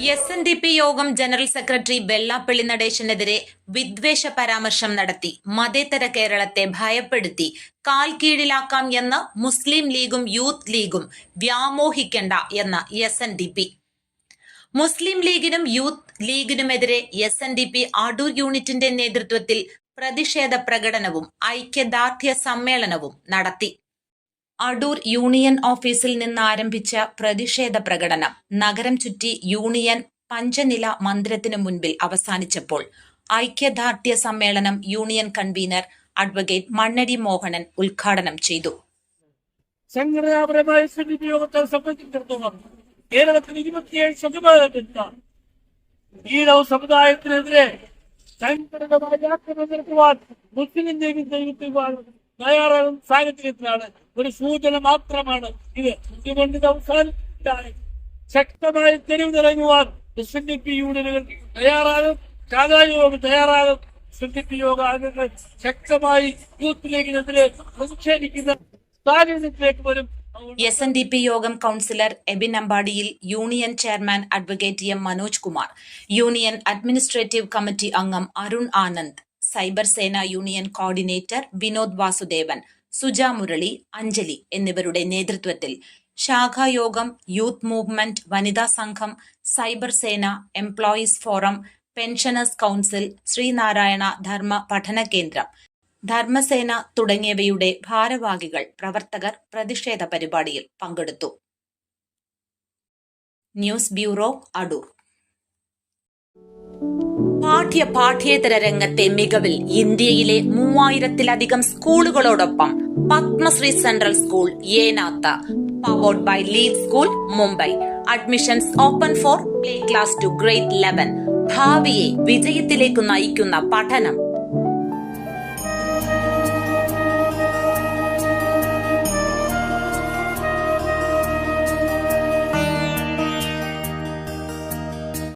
SNDP യോഗം general secretary Vellappally നടേശനെതിരെ വിദ്വേഷ പരാമർശം നടത്തി. മതേതര കേരളത്തെ ഭയപ്പെടുത്തി കാൽ കീഴിലാക്കാം എന്ന് മുസ്ലിം ലീഗും യൂത്ത് ലീഗും വ്യാമോഹിക്കേണ്ട എന്ന് SNDP. മുസ്ലിം ലീഗിനും യൂത്ത് ലീഗിനുമെതിരെ SNDP അടൂർ യൂണിറ്റിന്റെ നേതൃത്വത്തിൽ പ്രതിഷേധ പ്രകടനവും ഐക്യദാർഢ്യ സമ്മേളനവും നടത്തി. അടൂർ യൂണിയൻ ഓഫീസിൽ നിന്ന് ആരംഭിച്ച പ്രതിഷേധ പ്രകടനം നഗരം ചുറ്റി യൂണിയൻ പഞ്ചനില മന്ദിരത്തിനു മുൻപിൽ അവസാനിച്ചപ്പോൾ ഐക്യദാർഢ്യ സമ്മേളനം union convener advocate Mannadi Mohanan ഉദ്ഘാടനം ചെയ്തു. സംഘടനാപരമായ യോഗത്തെ സംബന്ധിച്ചിടത്തോളം കേരളത്തിൽ 27 ശതമാനം ഈഴവ സമുദായത്തിനെതിരെ സംഘടനമായി ആക്രമണം നടത്തുവാൻ മുസ്ലിം ലീഗിൽ തയ്യാറാകുന്ന സാഹചര്യത്തിലാണ്. ഒരു സൂചന മാത്രമാണ് ഇത്. ഇതുകൊണ്ട് ഇത് അവസാനിപ്പിച്ചാൽ ശക്തമായി തെരുവിലിറങ്ങുവാൻ SNDP യൂണിയനുകൾ തയ്യാറാകും, ശാഖായോഗം തയ്യാറാകും. SNDP യോഗ അംഗങ്ങൾ ശക്തമായി യൂത്ത് ലീഗിനെതിരെ പ്രതിഷേധിക്കുന്ന സാഹചര്യത്തിലേക്ക് വരും. SNDP യോഗം കൗൺസിലർ എബിൻ അമ്പാടിയിൽ, union chairman advocate M. Manoj Kumar, union administrative committee അംഗം Arun Anand, cyber Sena union coordinator Vinod Vasudevan, Suja Murali, Anjali എന്നിവരുടെ നേതൃത്വത്തിൽ ശാഖായോഗം, യൂത്ത് മൂവ്മെന്റ്, വനിതാ സംഘം, cyber Sena, employees forum, pensioners council, Sreenarayana ധർമ്മ പഠന കേന്ദ്രം, ധർമ്മസേന തുടങ്ങിയവയുടെ ഭാരവാഹികൾ, പ്രവർത്തകർ പ്രതിഷേധ പരിപാടിയിൽ പങ്കെടുത്തു. News bureau, Adoor. പാഠ്യേതര രംഗത്തെ മികവിൽ ഇന്ത്യയിലെ 3000-ലധികം സ്കൂളുകളോടൊപ്പം Padmashree central school Enath, powered by lead school, Mumbai. Admissions open four play class to grade 11. ഭാവിയെ വിജയത്തിലേക്ക് നയിക്കുന്ന പഠനം